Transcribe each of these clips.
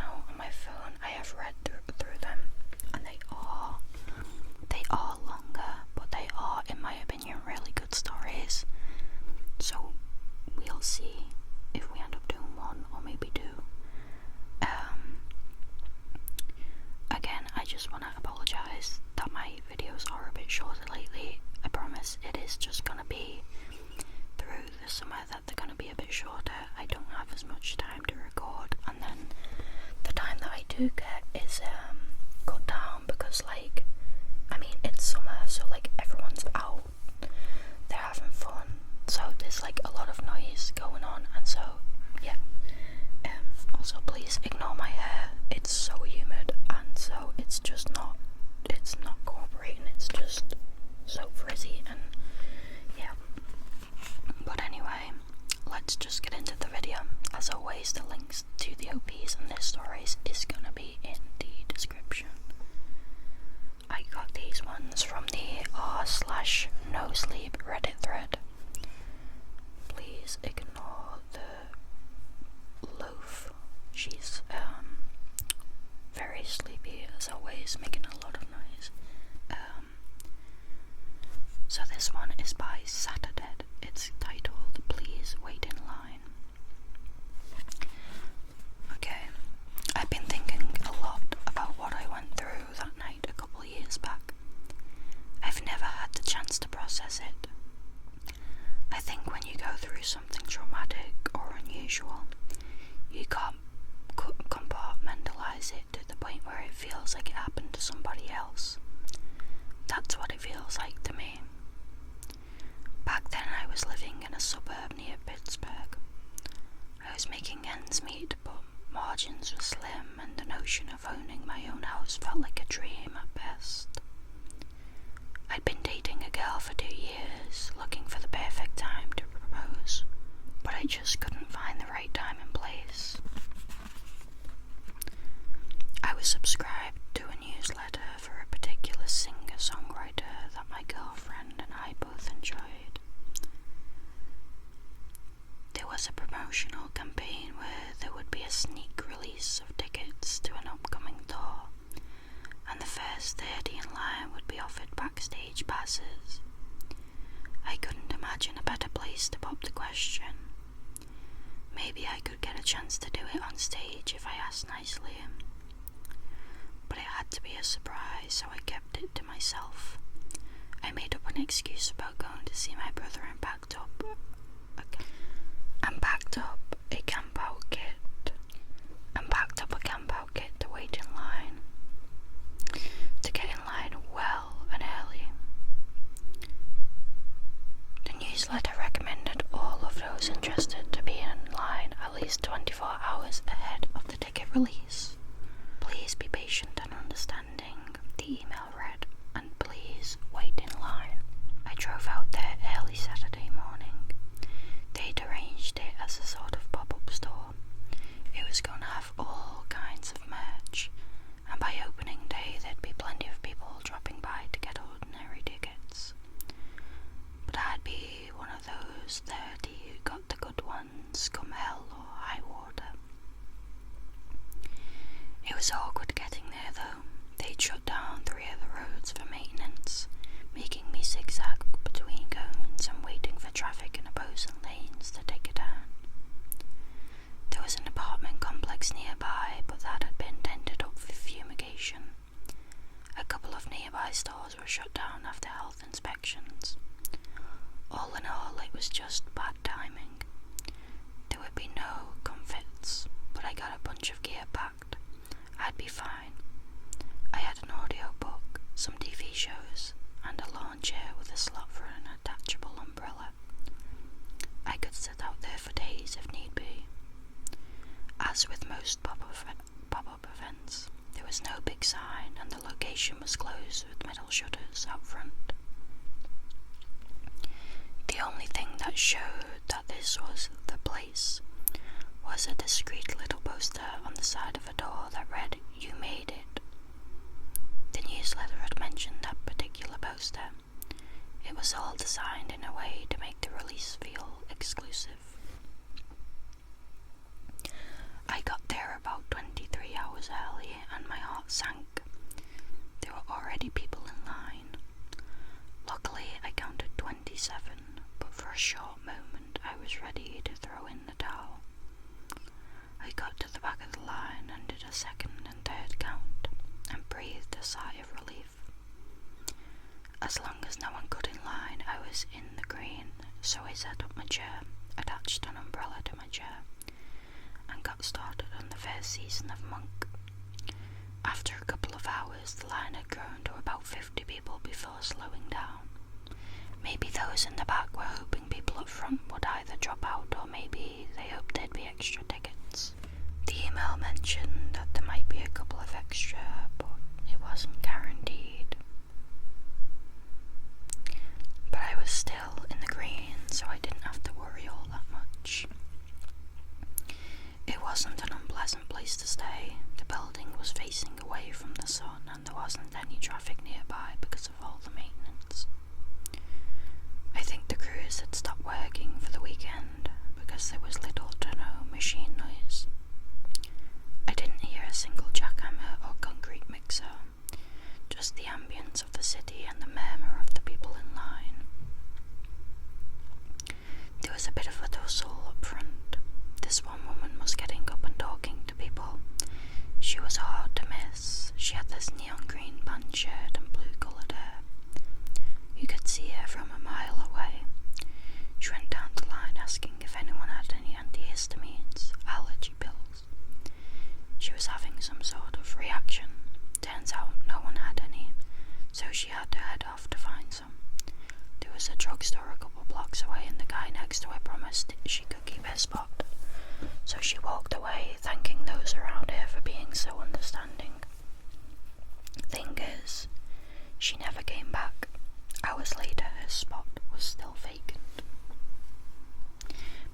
now on my phone. I have read through them, and they are longer, but they are, in my opinion, really good stories. So we'll see if we end up doing one or maybe two. Again, I just want to apologise that my videos are a bit shorter lately. I promise it is just gonna be through the summer that they're gonna be a bit shorter. I don't have as much time to record, and then the time that I do get is cut down because, like, I mean, it's summer, so like everyone's out, they're having fun, so there's like a lot of noise going on, and so yeah. Also, please ignore my hair. It's so humid, and so it's not cooperating. It's just so frizzy, and yeah. But anyway, let's just get into the video. As always, the links to the OPs and their stories is gonna be in the description. I got these ones from the r/nosleep Reddit thread. Please ignore the loaf. She's very sleepy as always, making a lot of noise. So this one is by Saturday. It's titled "Please Wait in Line." Okay, I've been thinking a lot about what I went through that night a couple years back. I've never had the chance to process it. I think when you go through something traumatic or unusual, you can't compartmentalize it to the point where it feels like it happened to somebody else. That's what it feels like to me. Back then I was living in a suburb near Pittsburgh. I was making ends meet, but margins were slim, and the notion of owning my own house felt like a dream at best. I'd been dating a girl for 2 years, looking for the perfect time to propose, but I just couldn't find the right time and place. I was subscribed to a newsletter for a particular singer-songwriter that my girlfriend and I both enjoyed. There was a promotional campaign where there would be a sneak release of tickets to an upcoming tour, and the first 30 in line would be offered backstage passes. I couldn't imagine a better place to pop the question. Maybe I could get a chance to do it on stage if I asked nicely. But it had to be a surprise, so I kept it to myself. I made up an excuse about going to see my brother and packed up a camp out kit to wait in line. To get in line well and early. The newsletter recommended all of those interested to be in line at least 24 hours ahead of the ticket release. Please be patient and understanding, the email read, and please wait in line. I drove out there early Saturday morning. They'd arranged it as a sort of pop-up store. It was going to have all kinds of merch, and by opening day there'd be plenty of people dropping by to get ordinary tickets. But I'd be one of those 30 who got the good ones come hell or high water. It was awkward getting there though. They'd shut down 3 of the roads for maintenance, making me zigzag between cones and waiting for traffic in opposing lanes to take a turn. There was an apartment complex nearby, but that had been dented up for fumigation. A couple of nearby stores were shut down after health inspections. All in all, it was just bad timing. There would be no comfits, but I got a bunch of gear packed. I'd be fine. I had an audio book, some TV shows, and a lawn chair with a slot for an attachable umbrella. I could sit out there for days if need be. As with most pop-up events, there was no big sign and the location was closed with metal shutters out front. The only thing that showed that this was the place was a discreet little poster on the side of a door that read, "You made it." The newsletter had mentioned that particular poster. It was all designed in a way to make the release feel exclusive. I got there about 23 sank. There were already people in line. Luckily, I counted 27, but for a short moment I was ready to throw in the towel. I got to the back of the line and did a second and third count, and breathed a sigh of relief. As long as no one got in line, I was in the green, so I set up my chair, attached an umbrella to my chair, and got started on the first season of Monk. After a couple of hours, the line had grown to about 50 people before slowing down. Maybe those in the back were hoping people up front would either drop out, or maybe they hoped there'd be extra tickets. The email mentioned that there might be a couple of extra, but it wasn't guaranteed. But I was still in the green, so I didn't have to worry all that much. It wasn't an unpleasant place to stay. The building was facing away from the sun, and there wasn't any traffic nearby because of all the maintenance. I think the crews had stopped working for the weekend because there was little to no machine noise. I didn't hear a single jackhammer or concrete mixer, just the ambience of the city and the murmur of the people in line. There was a bit of a tussle up front. This one woman was getting up and talking to people. She was hard to miss. She had this neon green band shirt and blue-coloured hair. You could see her from a mile away. She went down the line asking if anyone had any antihistamines, allergy pills. She was having some sort of reaction. Turns out no one had any, so she had to head off to find some. There was a drugstore a couple blocks away, and the guy next to her promised she could keep her spot. So she walked away, thanking those around her for being so understanding. Thing is, she never came back. Hours later, her spot was still vacant.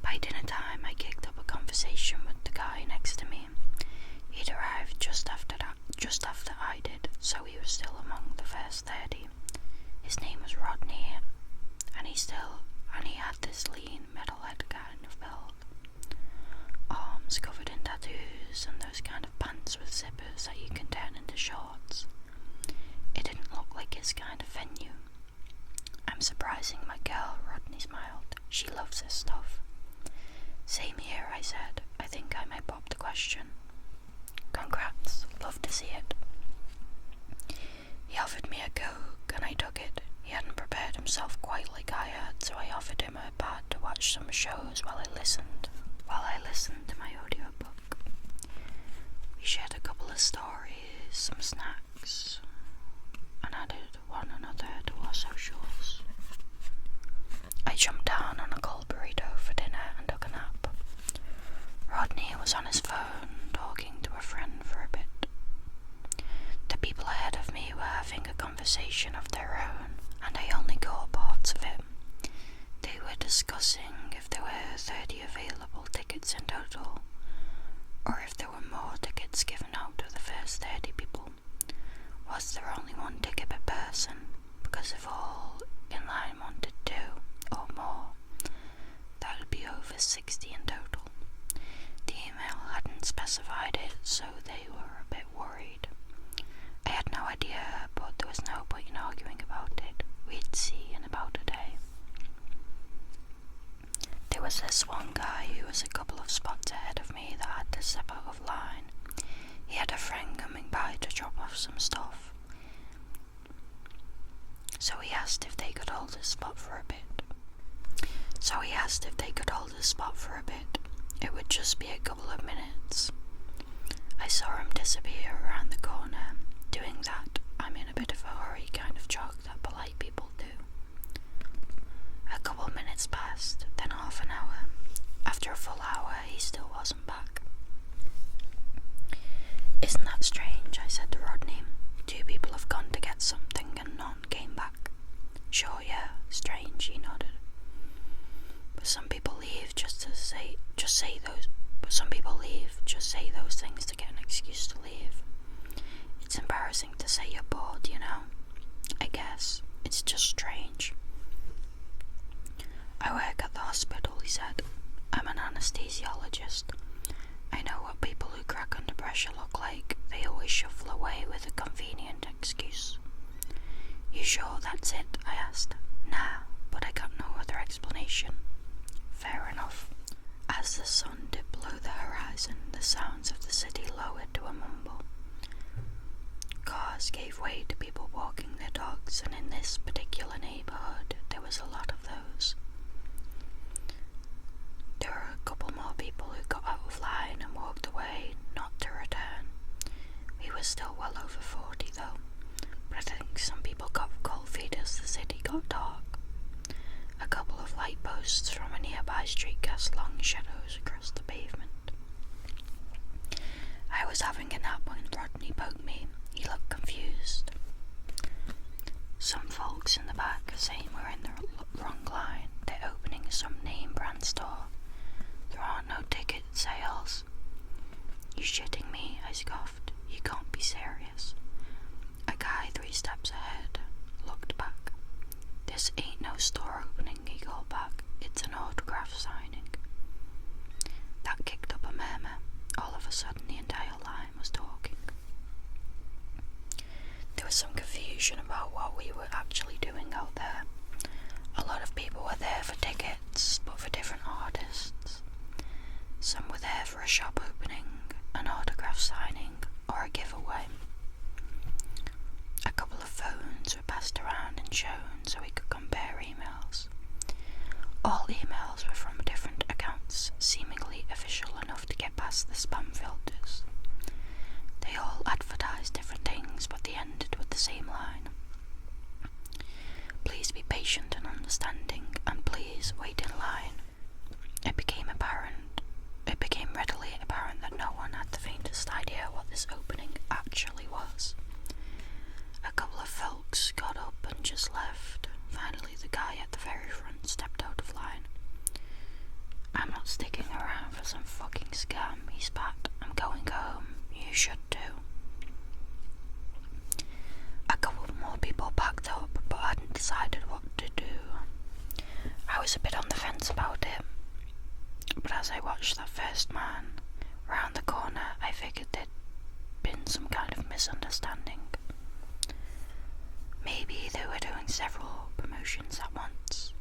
By dinner time, I kicked up a conversation with the guy next to me. He'd arrived just after I did, so he was still among the first 30. His name was Rodney, and he had this lean, metalhead kind of build. Arms covered in tattoos and those kind of pants with zippers that you can turn into shorts. It didn't look like his kind of venue. I'm surprising my girl, Rodney smiled. She loves this stuff. Same here, I said. I think I might pop the question. Congrats, love to see it. He offered me a Coke and I took it. He hadn't prepared himself quite like I had, so I offered him a pad to watch some shows while I listened to my audiobook. We shared a couple of stories, some snacks, and added one another to our socials. I jumped down on a cold burrito for dinner and took a nap. Rodney was on his phone, talking to a friend for a bit. The people ahead of me were having a conversation of their own, and I only caught parts of it. They were discussing if there were 30 available tickets in total, or if there were more tickets given out to the first 30 people. Was there only one ticket per person? Because if all in line wanted 2 or more, that would be over 60 in total. The email hadn't specified it, so they were a bit worried. I had no idea, but there was no point in arguing about it. We'd see in about a day. There was this one guy who was a couple of spots ahead of me that had to step out of line. He had a friend coming by to drop off some stuff. So he asked if they could hold his spot for a bit. It would just be a couple of minutes. I saw him disappear around the corner. Doing that, I'm in a bit of a hurry kind of jog that polite people do. A couple minutes passed, then half an hour. After a full hour, he still wasn't back. Isn't that strange? I said to Rodney. 2 people have gone to get something and none came back. Sure, yeah, strange, he nodded. But some people leave just say those things to get an excuse to leave. It's embarrassing to say you're bored, you know. I guess. It's just strange. I work at the hospital, he said. I'm an anesthesiologist. I know what people who crack under pressure look like. They always shuffle away with with a convenient excuse. "You sure that's it?" I asked. "Nah, but I got no other explanation." "Fair enough." As the sun dipped below the horizon, the sounds of the city lowered to a mumble. Cars gave way to people walking their dogs, and in this particular neighbourhood there was a lot of those. There were a couple more people who got out of line and walked away, not to return. We were still well over 40 though, but I think some people got cold feet as the city got dark. A couple of light posts from a nearby street cast long shadows across the pavement. I was having a nap when Rodney poked me. He looked confused. "Some folks in the back are saying we're in the wrong line. They're opening some name brand store. There aren't no ticket sales." "You shitting me?" I scoffed. "You can't be serious." A guy 3 steps ahead looked back. "This ain't no store opening," he called back. "It's an autograph signing." That kicked up a murmur. All of a sudden the entire line was talking. There was some confusion about what we were actually doing out there. A lot of people were there for tickets, but for different artists. Some were there for a shop opening, an autograph signing, or a giveaway. A couple of phones were passed around and shown so we could compare emails. All emails were from different accounts, seemingly official enough to get past the spam filters. They all advertised different things, but they ended with the same line. "Please be patient and understanding, and please wait in line." It became readily apparent that no one had the faintest idea what this opening actually was. A couple of folks got up and just left. Finally, the guy at the very front stepped out of line. "I'm not sticking around for some fucking scam," he spat. "I'm going home. You should too." A couple more people backed up, but hadn't decided what to do. I was a bit on the fence about it, but as I watched that first man round the corner, I figured there'd been some kind of misunderstanding. Maybe they were doing several promotions at once.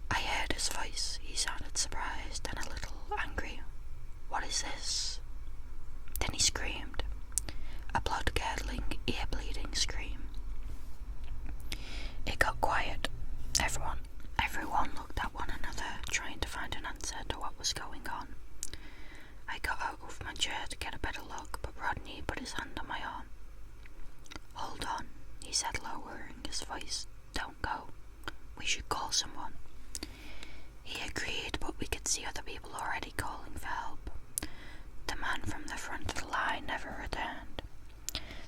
I heard his voice. He sounded surprised and a little angry. "What is this?" Then he screamed. A blood-curdling, ear-bleeding scream. It got quiet. Everyone looked at one another, trying to find an answer to what was going on. I got out of my chair to get a better look, but Rodney put his hand on my arm. "Hold on," he said, lowering his voice. "Don't go. We should call someone." He agreed, but we could see other people already calling for help. The man from the front of the line never returned.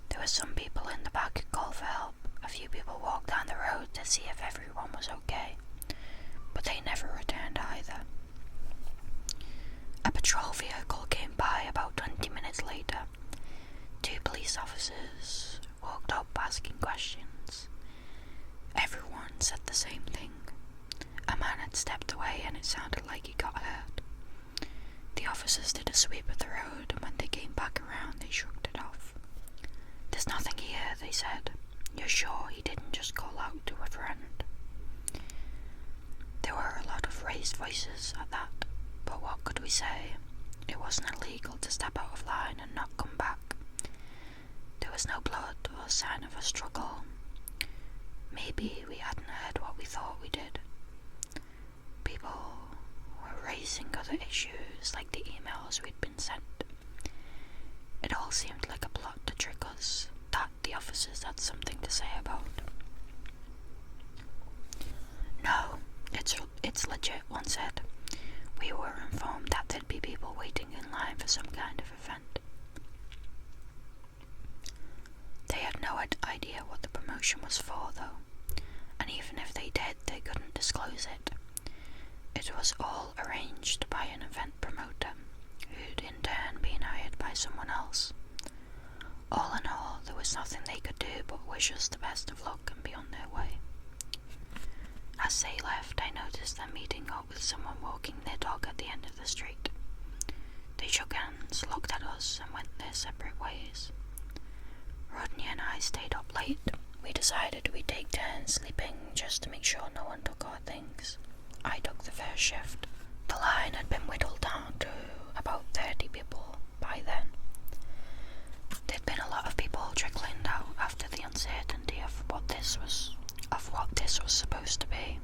There were some people in the back who called for help. A few people walked down the road to see if everyone was okay, but they never returned either. A patrol vehicle came by about 20 minutes later. 2 police officers walked up asking questions. Everyone said the same thing. A man had stepped away and it sounded like he got hurt. The officers did a sweep of the road, and when they came back around they shrugged it off. "There's nothing here," they said. "You're sure he didn't just call out to a friend?" There were a lot of raised voices at that, but what could we say? It wasn't illegal to step out of line and not come back. There was no blood or sign of a struggle. Maybe we hadn't heard what we thought we did. People were raising other issues, like the emails we'd been sent. It all seemed like a plot to trick us, that the officers had something to say about. "No, it's legit," one said. "We were informed that there'd be people waiting in line for some kind of event." They had no idea what the promotion was for, though, and even if they did, they couldn't disclose it. It was all arranged by an event promoter, who'd in turn been hired by someone else. All in all, there was nothing they could do but wish us the best of luck and be on their way. As they left, I noticed them meeting up with someone walking their dog at the end of the street. They shook hands, looked at us, and went their separate ways. Rodney and I stayed up late. We decided we'd take turns sleeping just to make sure no one took our things. I took the first shift. The line had been whittled down to about 30 people by then. There'd been a lot of people trickling out after the uncertainty of what this was supposed to be.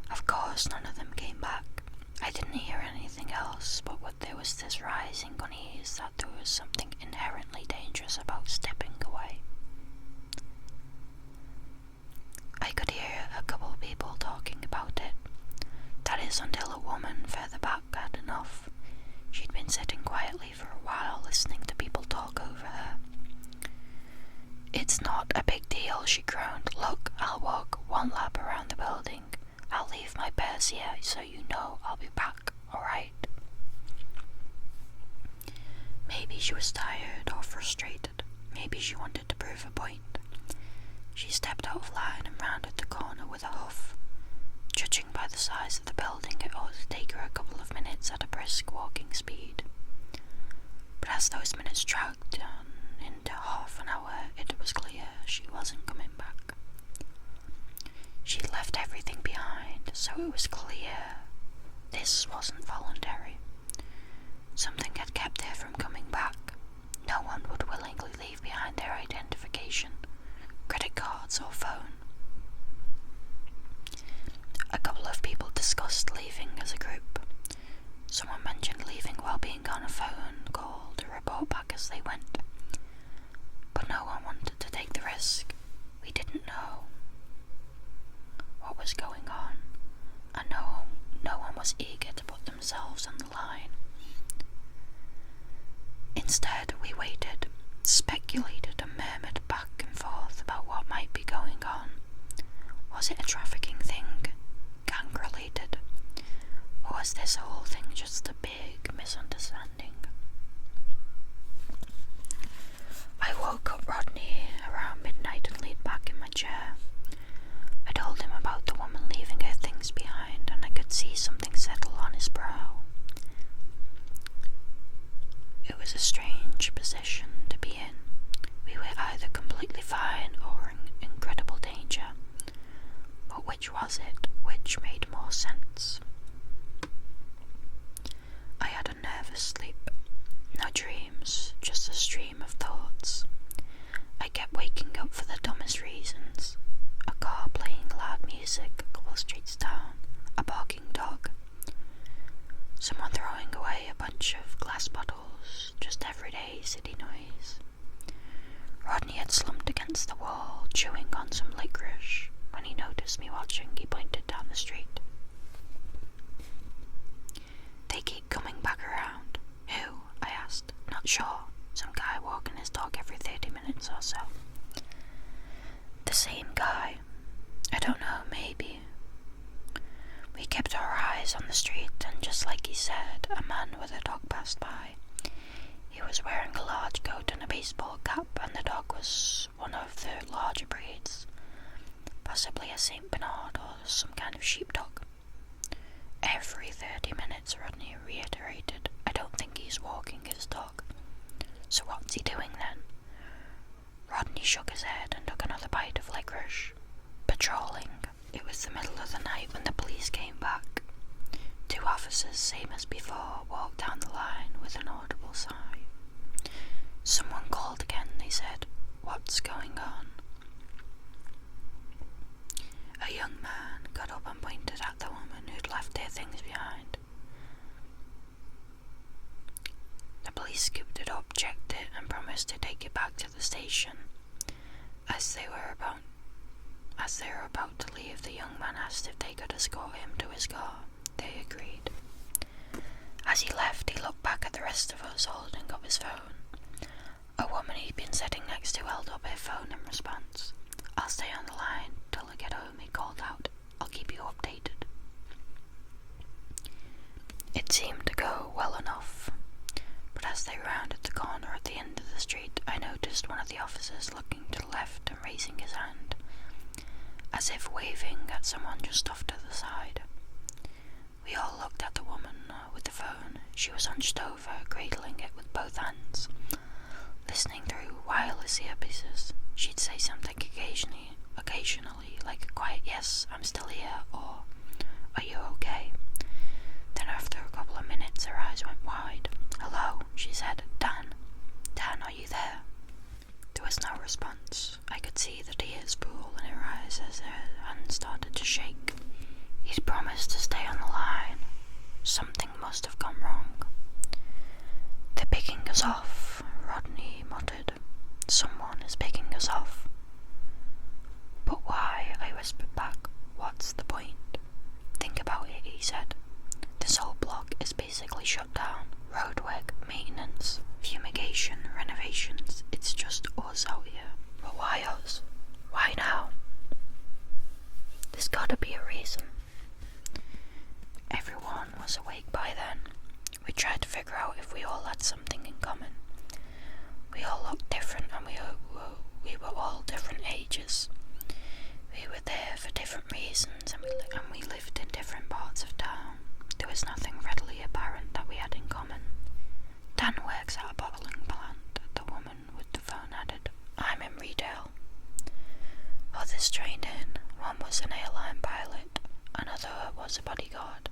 Of course, none of them came back. I didn't hear anything else, but there was this rising unease that there was something inherently dangerous about stepping away. I could hear a couple of people talking about it. That is, until a woman further back had enough. She'd been sitting quietly for a while, listening to people talk over her. "It's not a big deal," she groaned. "Look, I'll walk one lap around the building. I'll leave my purse here so you know I'll be back, alright?" Maybe she was tired or frustrated. Maybe she wanted to prove a point. She stepped out of line and rounded the corner with a huff. Judging by the size of the building, it ought to take her a couple of minutes at a brisk walking speed. But as those minutes dragged on into half an hour, it was clear she wasn't coming back. She'd left everything behind, so it was clear this wasn't voluntary. Something had kept her from coming back. No one would willingly leave behind their identification, credit cards or phone. A couple of people discussed leaving as a group. Someone mentioned leaving while being on a phone call to report back as they went. But no one wanted to take the risk. We didn't know what was going on, and no one was eager to put themselves on the line. Instead, we waited, speculated and murmured back and forth about what might be going on. Was it a trafficking thing? Gang-related? Or was this whole thing just a big misunderstanding? I woke up Rodney around midnight and laid back in my chair. I told him about the woman leaving her things behind, and I could see something settle on his brow. It was a strange position to be in. We were either completely fine or in incredible danger. But which was it? Which made more sense? I had a nervous sleep. No dreams, just a stream of thoughts. I kept waking up for the dumbest reasons. A car playing loud music a couple streets down. A barking dog. Someone throwing away a bunch of glass bottles. Just everyday city noise. Rodney had slumped against the wall, chewing on some licorice. When he noticed me watching, he pointed down the street. "They keep coming back around." "Who?" I asked. "Not sure. Some guy walking his dog every 30 minutes or so." "The same guy?" "I don't know, maybe." We kept our eyes on the street, and just like he said, a man with a dog passed by. He was wearing a large coat and a baseball cap, and the dog was one of the larger breeds. Possibly a St. Bernard or some kind of sheepdog. "Every 30 minutes, Rodney reiterated. "I don't think he's walking his dog." "So what's he doing then?" Rodney shook his head and took another bite of licorice. "Patrolling." It was the middle of the night when the police came back. 2 officers, same as before, walked down the line with an audible sigh. "Someone called again," they said. "What's going on?" A young man got up and pointed at the woman who'd left their things behind. The police scooped it up, checked it, and promised to take it back to the station. As they were about to leave, the young man asked if they could escort him to his car. They agreed. As he left, he looked back at the rest of us, holding up his phone. A woman he'd been sitting next to held up her phone in response. "I'll stay on the line till I get home," he called out. "I'll keep you updated." It seemed to go well enough, but as they rounded the corner at the end of the street, I noticed one of the officers looking to the left and raising his hand, as if waving at someone just off to the side. We all looked at the woman with the phone. She She was hunched over, cradling it with both hands, listening through wireless earpieces. She'd say something occasionally, like a quiet yes, I'm still here, or are you okay? Then after a couple of minutes her eyes went wide. Hello, she said. Dan, are you there? There was no response. I could see the tears pool in her eyes as her hand started to shake. He'd promised to stay on the line. Something must have gone wrong. They're picking us off, Rodney muttered. Someone is picking us off. But why? I whispered back. What's the point? Think about it, he said. This whole block is basically shut down. Roadwork, maintenance, fumigation, renovations. It's just us out here. But why us? Why now? There's gotta be a reason. Everyone was awake by then. We tried to figure out if we all had something in common. We all looked different and we were all different ages. We were there for different reasons and we lived in different parts of town. There was nothing readily apparent that we had in common. Dan works at a bottling plant, the woman with the phone added. I'm in retail. Others trained in. One was an airline pilot, another was a bodyguard.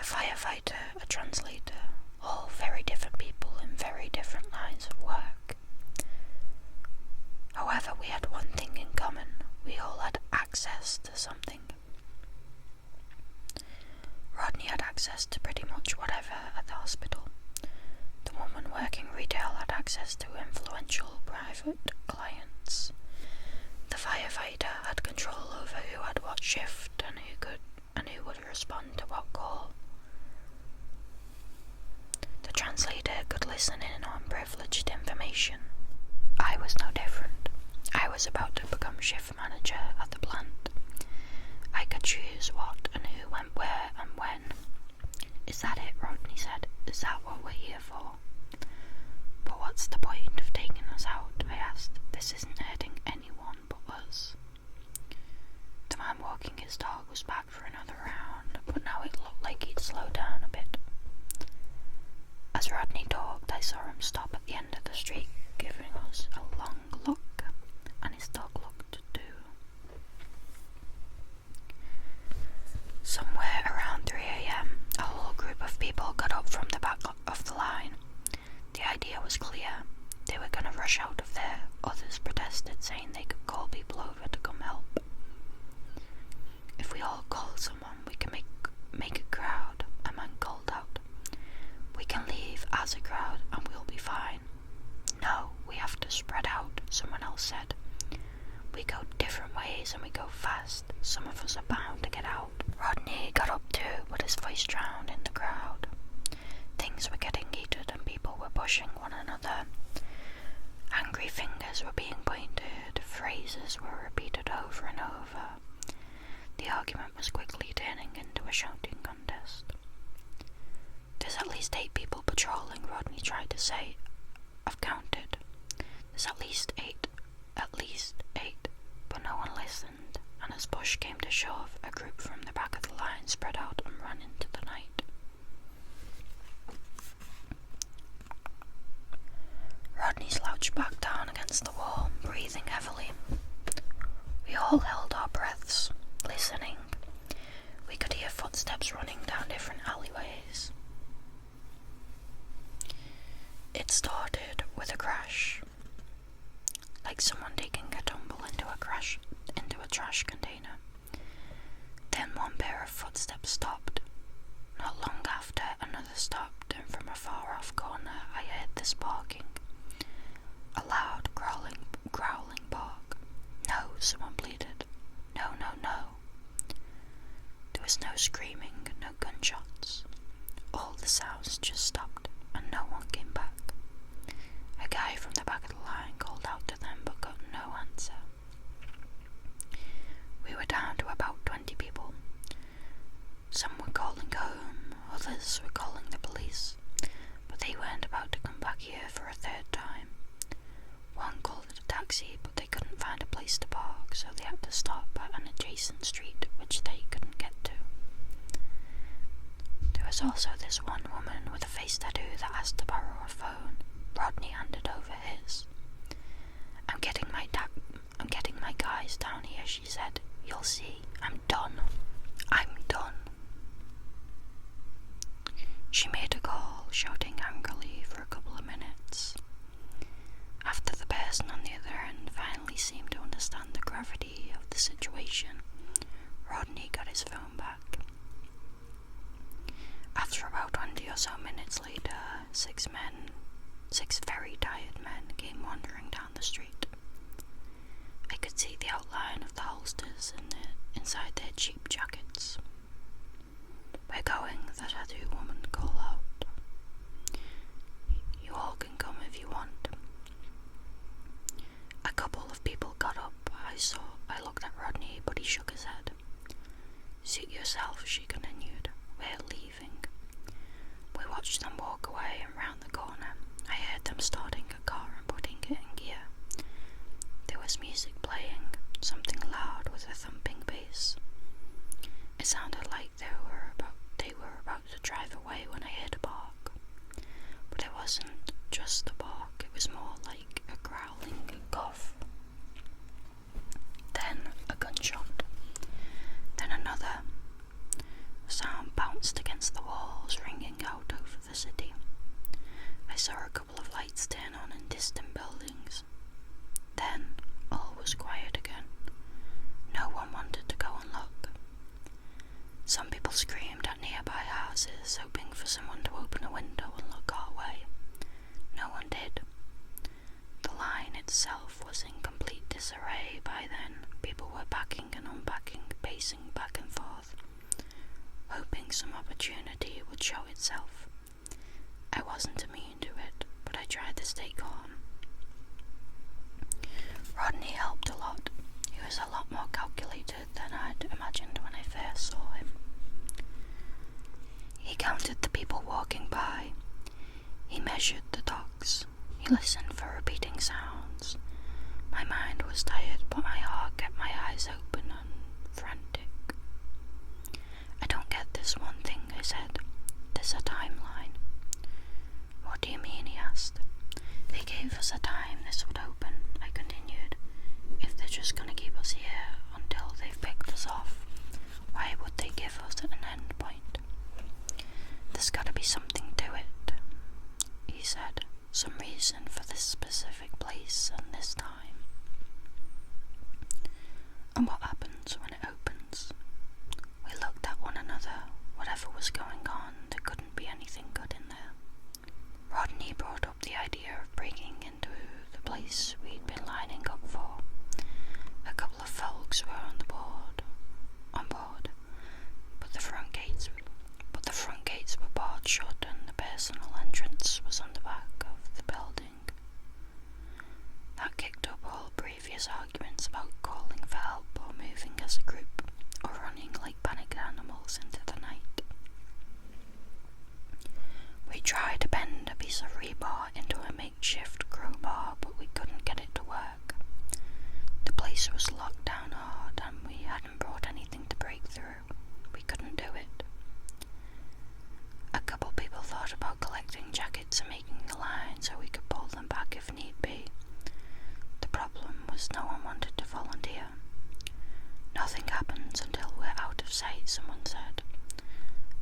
A firefighter, a translator, all very different people in very different lines of work. However, we had one thing in common. We all had access to something. Rodney had access to pretty much whatever at the hospital. The woman working retail had access to influential private clients. The firefighter had control over who had what shift and who would respond to what call. The translator could listen in on privileged information. I was no different. I was about to become shift manager at the plant. I could choose what and who went where and when. Is that it? Rodney said. Is that what we're here for? But what's the point of taking us out? I asked. This isn't hurting anyone but us. The man walking his dog was back for another round, but now it looked like he'd slowed down a bit. As Rodney talked, I saw him stop at the end of the street, giving us a long look, and his dog looked too. Somewhere around 3 a.m, a whole group of people got up from the back of the line. The idea was clear. They were going to rush out of there. Others protested, saying they could call people over to come help. If we all call someone, we can make a crowd, a man called out. We can leave as a crowd and we'll be fine. No, we have to spread out, someone else said. We go different ways and we go fast. Some of us are bound to get out. Rodney got up too, but his voice drowned in the crowd. Things were getting heated and people were pushing one another. Angry fingers were being pointed, phrases were repeated over and over. The argument was quickly turning into a shouting contest. There's at least 8 people patrolling, Rodney tried to say. I've counted. There's at least 8, but no one listened, and as push came to shove, a group from the back of the line spread out and ran into the night. Rodney slouched back down against the wall, breathing heavily. We all held our breaths, listening. We could hear footsteps running down different alleyways. It started with a crash, like someone taking a tumble into a trash container. Then one pair of footsteps stopped. Not long after, another stopped, and from a far-off corner I heard this barking. A loud, growling bark. No, someone pleaded. No. There was no screaming, no gunshots. All the sounds just stopped, and no one came back. A guy from the back of the line called out to them, but got no answer. We were down to about 20 people. Some were calling home, others were calling the police, but they weren't about to come back here for a 3rd time. One called it a taxi, but they couldn't find a place to park, so they had to stop at an adjacent street, which they couldn't get to. There was also this one woman with a face tattoo that asked to borrow a phone. Rodney handed over his. I'm getting my guys down here, she said. You'll see. I'm done. She made a call, shouting angrily for a couple of minutes. After the person on the other end finally seemed to understand the gravity of the situation, Rodney got his phone back. After about 20 or so minutes later, six very tired men came wandering down the street. I could see the outline of the holsters inside their cheap jackets. We're going, the tattoo woman called out. You all can come if you want. A couple of people got up. I looked at Rodney, but he shook his head. Suit yourself, she continued. We're leaving. We watched them walk away and round the corner. I heard them starting a car and putting it in gear. There was music playing, something loud with a thumping bass. It sounded like they were about to drive away when I heard a bark. But it wasn't just a bark, it was more like a growling cough. Then a gunshot. Then another. The sound bounced against the walls, ringing out over the city. I saw a couple of lights turn on in distant buildings. Then all was quiet again. No one wanted to go and look. Some people screamed at nearby houses, hoping for someone to open a window and look our way. No one did. The line itself was in complete disarray by then. People were packing and unpacking, pacing back and forth, hoping some opportunity would show itself. I wasn't immune to it, but I tried to stay calm. Rodney helped a lot. He was a lot more calculated than I'd imagined when I first saw him. He counted the people walking by. He measured the dogs. He listened for repeating sounds. My mind was tired, but my heart kept my eyes open and frantic. I don't get this one thing, I said. There's a timeline. What do you mean, he asked. They gave us a time this would open, I continued. If they're just gonna keep us here until they've picked us off, why would they give us an end point? There's gotta be something to it, he said. Some reason for this specific place and this time. And what happens when it opens? We looked at one another. Whatever was going on, there couldn't be anything good in there. Rodney brought up the idea of breaking into the place we'd been lining up for. A couple of folks were on board, but the front gates were barred shut and the personal entrance was on the back of the building. That kicked up all previous arguments about calling for help or moving as a group or running like panicked animals into the night. We tried to bend a piece of rebar into a makeshift crowbar, but we couldn't get it to work. The place was locked down hard and we hadn't brought anything to break through. We couldn't do it. A couple people thought about collecting jackets and making the line so we could pull them back if need be. The problem was no one wanted to volunteer. Nothing happens until we're out of sight, someone said.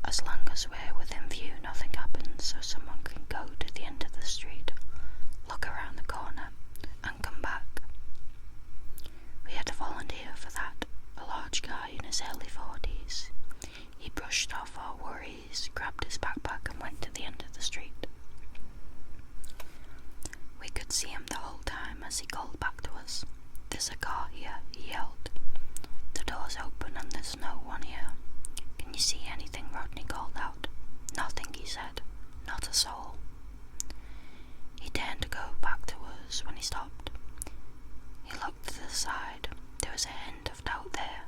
As long as we're within view, nothing happens, so someone can go to the end of the street, look around the corner, and come back. We had a volunteer for that, a large guy in his early 40s. He brushed off our worries, grabbed his backpack and went to the end of the street. We could see him the whole time as he called back to us. There's a car here, he yelled. The door's open and there's no one here. Can you see anything? Rodney called out. Nothing, he said. Not a soul. He turned to go back to us when he stopped. He looked to the side. There was a hint of doubt there.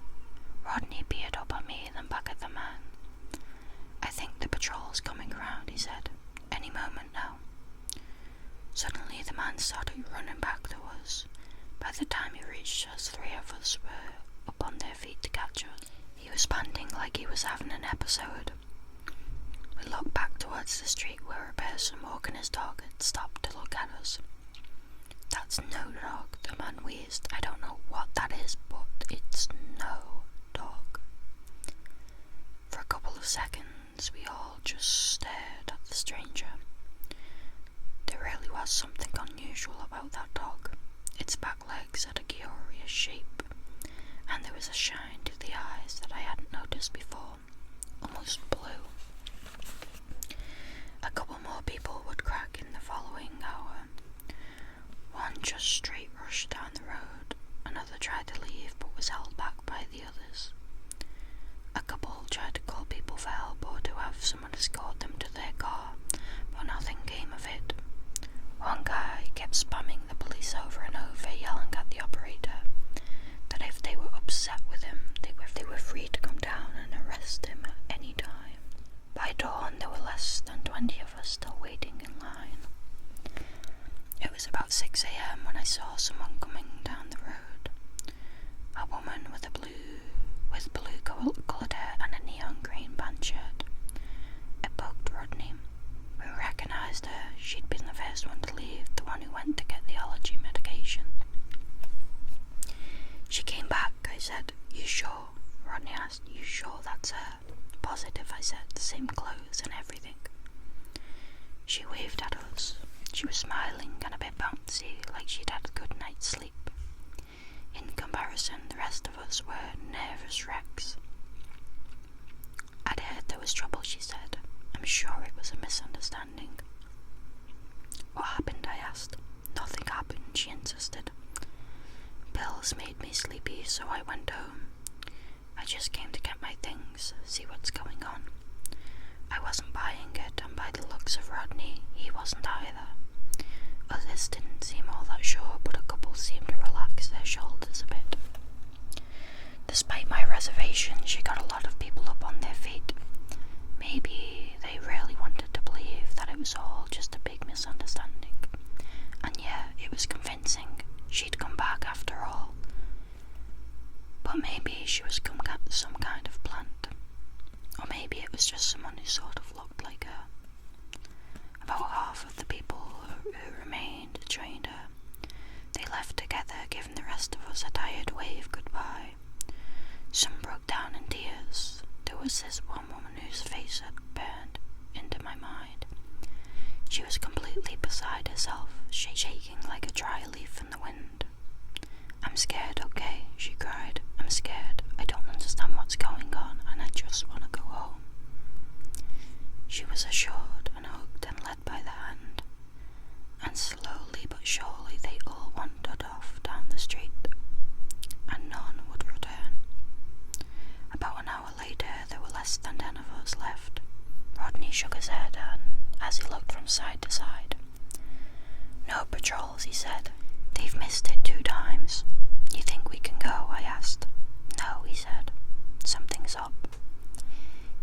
Rodney peered up at me, then back at the man. I think the patrol's coming around, he said. Any moment now. Suddenly the man started running back to us. By the time he reached us, 3 of us were up on their feet to catch us. He was panting like he was having an episode. towards the street where a person walking his dog had stopped to look at us. That's no dog, the man wheezed. I don't know what that is, but it's no dog. For a couple of seconds, we all just stared at the stranger. There really was something unusual about that dog. Its back legs had a curious shape, and there was a shine to the eyes that I hadn't noticed before, almost blue. A couple more people would crack in the following hour. One just straight rushed down the road, another tried to leave but was held back by the others. A couple tried to call people for help or to have someone escort them to their car, but nothing came of it. One guy kept spamming the police over and over, yelling at the operator that if they were upset with him, they were free to come down and arrest him at any time. By dawn, there were less than 20 of us still waiting in line. It was about 6 a.m. when I saw someone coming down the road. A woman with blue coloured hair and a neon green band shirt. It poked Rodney. We recognised her. She'd been the first one to leave, the one who went to get the allergy medication. She came back, I said. You sure? Rodney asked. You sure that's her? Positive, I said. The same clothes and everything. She waved at us. She was smiling and a bit bouncy, like she'd had a good night's sleep. In comparison, the rest of us were nervous wrecks. I'd heard there was trouble, she said. I'm sure it was a misunderstanding. What happened? I asked. Nothing happened, she insisted. Pills made me sleepy, so I went home. I just came to get my things, see what's going on. I wasn't buying it, and by the looks of Rodney, he wasn't either. Others didn't seem all that sure, but a couple seemed to relax their shoulders a bit. Despite my reservation, she got a lot of people up on their feet. Maybe they really wanted to believe that it was all just a big misunderstanding. And yeah, it was convincing. She'd come back after all. But maybe she was some kind of plant. Or maybe it was just someone who sort of looked like her. About half of the people who remained joined her. They left together, giving the rest of us a tired wave goodbye. Some broke down in tears. There was this one woman whose face had burned into my mind. She was completely beside herself, shaking like a dry leaf in the wind. I'm scared, okay? She cried. I'm scared. I don't understand what's going on, and I just want to go home. She was assured and hugged and led by the hand, and slowly but surely they all wandered off down the street, and none would return. About an hour later, there were less than 10 of us left. Rodney shook his head as he looked from side to side. No patrols, he said. They've missed it 2 times. You think we can go? I asked. No, he said. Something's up.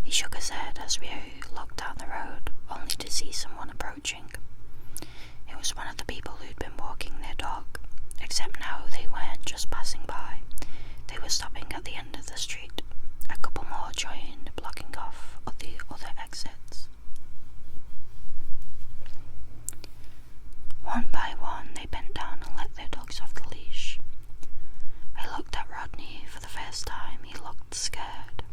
He shook his head as we looked down the road, only to see someone approaching. It was one of the people who'd been walking their dog, except now they weren't just passing by. They were stopping at the end of the street. A couple more joined, blocking off the other exits. One by one, they bent down and let their dogs off the leash. I looked at Rodney for the first time. He looked scared.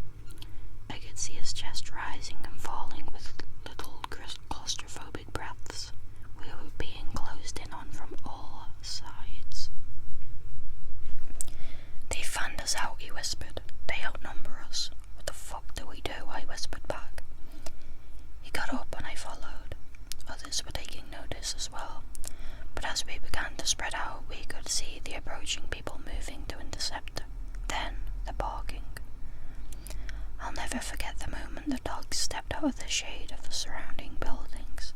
I could see his chest rising and falling with little claustrophobic breaths. We were being closed in on from all sides. They fanned us out, he whispered. They outnumber us. What the fuck do we do? I whispered back. He got up and I followed. Others were taking notice as well. But as we began to spread out, we could see the approaching people moving to intercept. Then the barking. I'll never forget the moment the dogs stepped out of the shade of the surrounding buildings.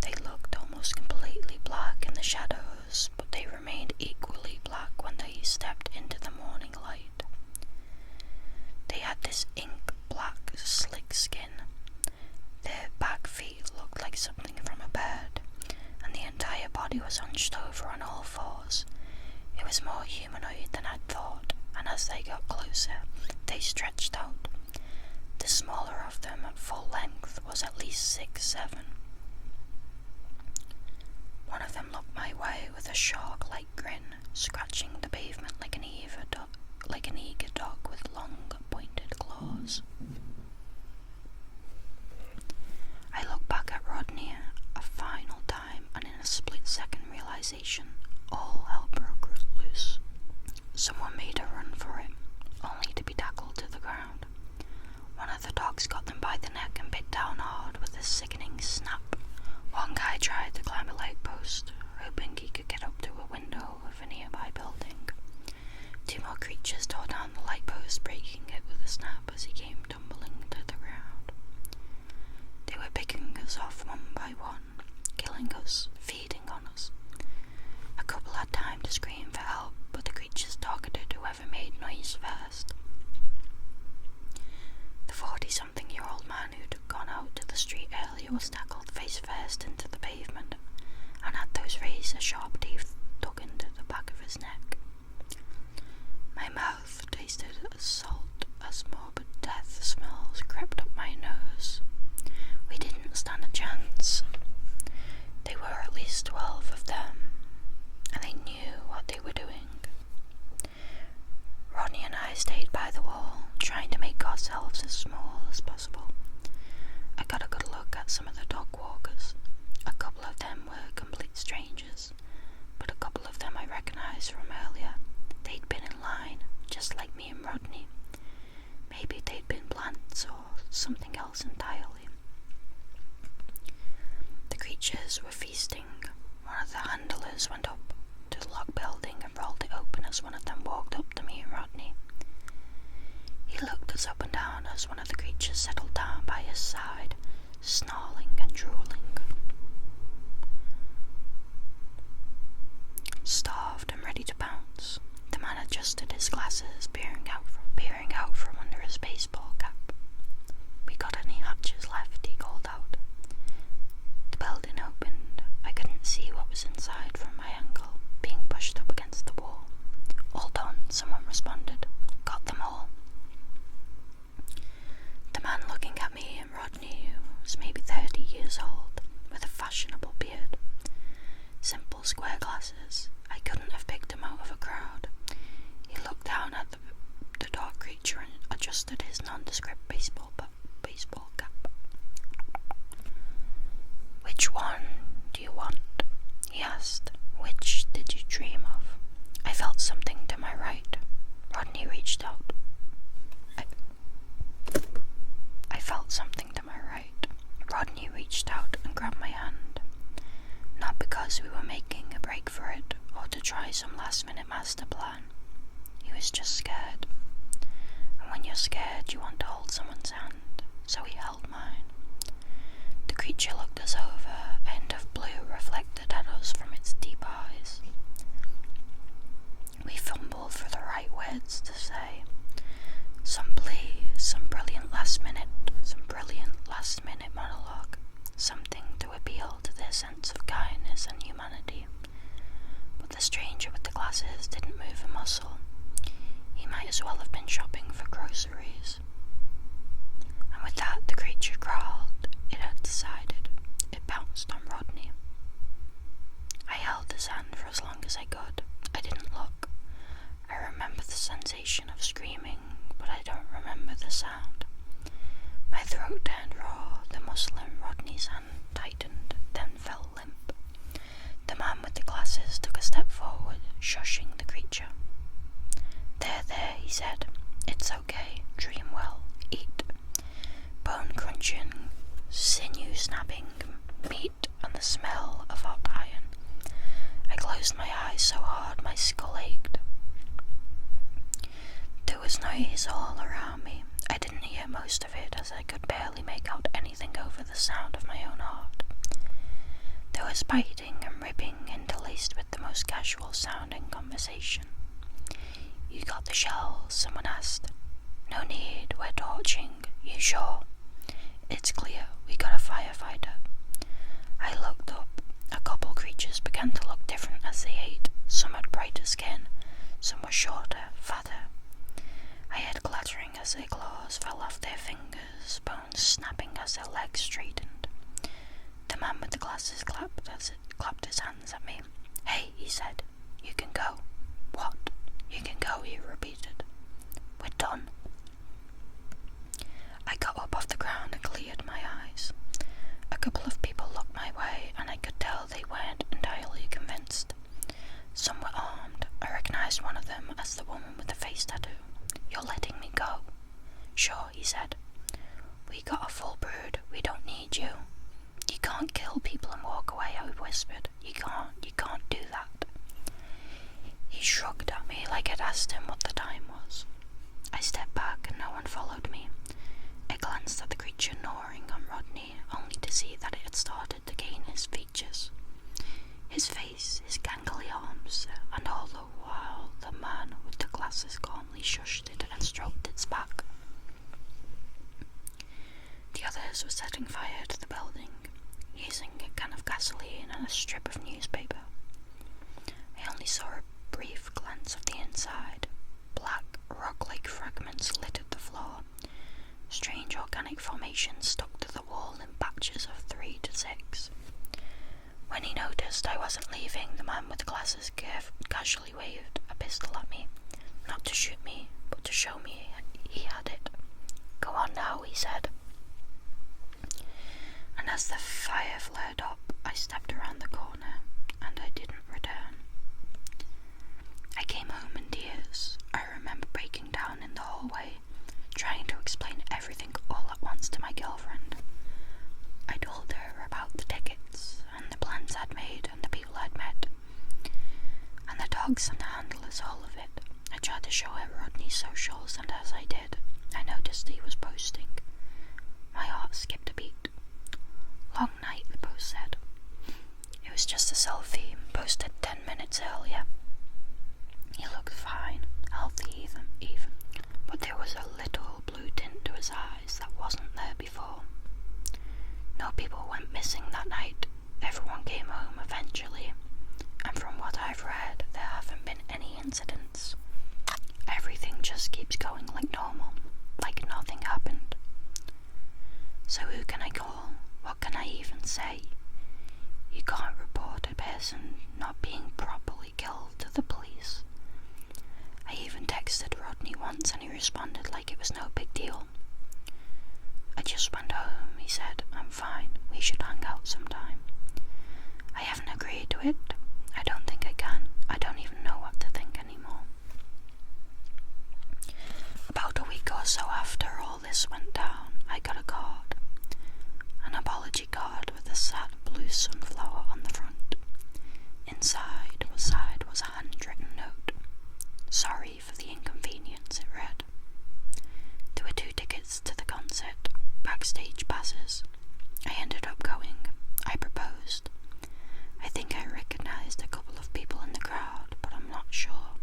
They looked almost completely black in the shadows, but they remained equally black when they stepped into the morning light. They had this ink-black, slick skin. Their back feet looked like something from a bird, and the entire body was hunched over on all fours. It was more humanoid than I'd thought, and as they got closer, they stretched out. The smaller of them, at full length, was was at least 6, 7. One of them looked my way with a shark-like grin, scratching the pavement like an eager dog with long, pointed claws. I looked back at Rodney a final time, and in a split-second realization, all hell broke loose. Someone made a run for it, only to be tackled to the ground. One of the dogs got them by the neck and bit down hard with a sickening snap. One guy tried to climb a light post, hoping he could get up to a window of a nearby building. 2 more creatures tore down the light post, breaking it with a snap as he came tumbling to the ground. They were picking us off one by one, killing us, feeding on us. A couple had time to scream for help, but the creatures targeted whoever made noise first. The 40-something-year-old man who'd gone out to the street earlier was tackled face first into the pavement and had those razor-sharp teeth dug into the back of his neck. My mouth tasted as salt as morbid death smells crept up my nose. We didn't stand a chance. There were at least 12 of them, and they knew what they were doing. Rodney and I stayed by the wall, trying to make ourselves as small as possible. I got a good look at some of the dog walkers. A couple of them were complete strangers, but a couple of them I recognized from earlier. They'd been in line, just like me and Rodney. Maybe they'd been plants or something else entirely. The creatures were feasting. One of the handlers went up to the locked building and rolled it open as one of them walked up to me and Rodney. He looked us up and down as one of the creatures settled down by his side, snarling and drooling. Starved and ready to pounce, the man adjusted his glasses, peering out from under his baseball cap. "We got any hatches left?" he called out. The building opened. I couldn't see what was inside from my angle, being pushed up against the wall. "All done," someone responded. "Got them all." The man looking at me and Rodney was maybe 30 years old, with a fashionable beard. Simple square glasses. I couldn't have picked him out of a crowd. He looked down at the dog creature and adjusted his nondescript baseball cap. "Which one do you want?" he asked. "Which did you dream of?" I felt something to my right. Rodney reached out. I felt something to my right. Rodney reached out and grabbed my hand. Not because we were making a break for it, or to try some last-minute master plan. He was just scared. And when you're scared, you want to hold someone's hand, so he held mine. The creature looked us over, a hint of blue reflected at us from its deep eyes. We fumbled for the right words to say. Some plea, some brilliant last-minute monologue, something to appeal to their sense of kindness and humanity. But the stranger with the glasses didn't move a muscle. He might as well have been shopping for groceries. And with that, the creature growled. It had decided. It pounced on Rodney. I held his hand for as long as I could. I didn't look. I remember the sensation of screaming, but I don't remember the sound. My throat turned raw. The muscle in Rodney's hand tightened, then fell limp. The man with the glasses took a step forward, shushing the creature. There, he said. "It's okay. Dream well. Eat." Bone crunching, sinew snapping, meat and the smell of hot iron. I closed my eyes so hard my skull ached. There was noise all around me. I didn't hear most of it, as I could barely make out anything over the sound of my own heart. There was biting and ripping interlaced with the most casual-sounding conversation. "You got the shells?" someone asked. "No need, we're torching. You sure?" "It's clear, we got a firefighter." I looked up. A couple creatures began to look different as they ate. Some had brighter skin, some were shorter, fatter. I heard clattering as their claws fell off their fingers, bones snapping as their legs straightened. The man with the glasses clapped his hands at me. "Hey," he said, "you can go." "What? You can go," he repeated. "We're done." I got up off the ground and cleared my eyes. A couple of people looked my way, and I could tell they weren't entirely convinced. Some were armed. I recognized one of them as the woman with the face tattoo. "You're letting me go?" "Sure," he said. "We got a full brood. We don't need you." "You can't kill people and walk away," I whispered. You can't do that." He shrugged at me like I'd asked him what the time was. I stepped back and no one followed me. I glanced at the creature gnawing on Rodney, only to see that it had started to gain his features. His face, his gangly arms, and all the while the man with the glasses calmly shushed it and stroked its back. The others were setting fire to the building, using a can of gasoline and a strip of newspaper. I only saw a brief glance of the inside. Black, rock-like fragments littered the floor. Strange organic formations stuck to the wall in batches of 3 to 6. When he noticed I wasn't leaving, the man with the glasses casually waved a pistol at me, not to shoot me, but to show me he had it. "Go on now," he said. And as the fire flared up, I stepped around the corner, and I didn't return. I came home in tears. I remember breaking down in the hallway, trying to explain everything all at once to my girlfriend. I told her about the tickets, and the plans I'd made, and the people I'd met, and the dogs and the handlers, all of it. I tried to show her Rodney's socials, and as I did, I noticed he was posting. My heart skipped a beat. "Long night," the post said. It was just a selfie, posted 10 minutes earlier. He looked fine, healthy even, but there was a little blue tint to his eyes that wasn't there before. No people went missing that night. Everyone came home eventually, and from what I've read, there haven't been any incidents. Everything just keeps going like normal, like nothing happened. So who can I call? What can I even say? You can't report a person not being properly killed to the police. I even texted Rodney once and he responded like it was no big deal. "I just went home," he said. "I'm fine. We should hang out sometime." I haven't agreed to it. I don't think I can. I don't even know what to think anymore. About a week or so after all this went down, I got a card. An apology card with a sad blue sunflower on the front. Inside was a handwritten note. "Sorry for the inconvenience," it read. There were 2 tickets to the concert, backstage passes. I ended up going. I proposed. I think I recognized a couple of people in the crowd, but I'm not sure.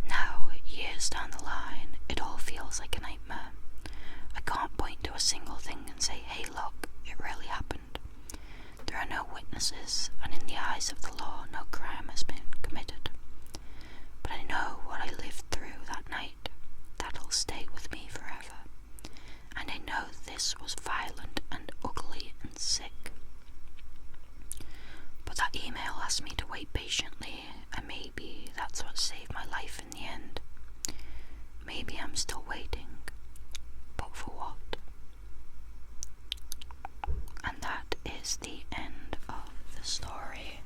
Now, years down the line, it all feels like a nightmare. I can't point to a single thing and say, "Hey, look, it really happened." There are no witnesses, and in the eyes of the law, no crime has been committed. But I know what I lived through that night. That'll stay with me forever. And I know this was violent and ugly and sick. But that email asked me to wait patiently, and maybe that's what saved my life in the end. Maybe I'm still waiting, but for what? And that is the end of the story.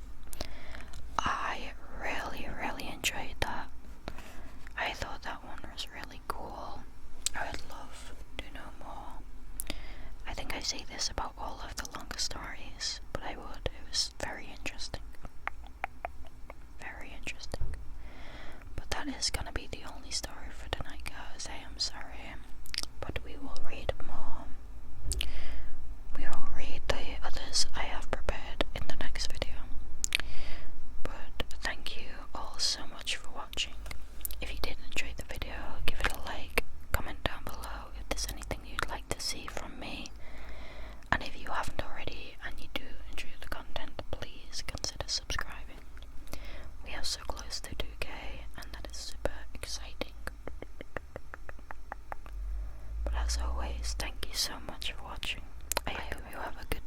I really enjoyed that. I thought that one was really cool. I would love to know more. I think I say this about all of the longer stories, but I would. It was very interesting. Very interesting. But that is gonna be the only story for tonight, guys. I am sorry. But we will read more. We will read the others I have prepared in the next video. But thank you all so much for watching. If you did enjoy the video, give it a like, comment down below if there's anything you'd like to see from me. And if you haven't already and you do enjoy the content, please consider subscribing. We are so close to 2K and that is super exciting. But as always, thank you so much for watching. I hope you have a good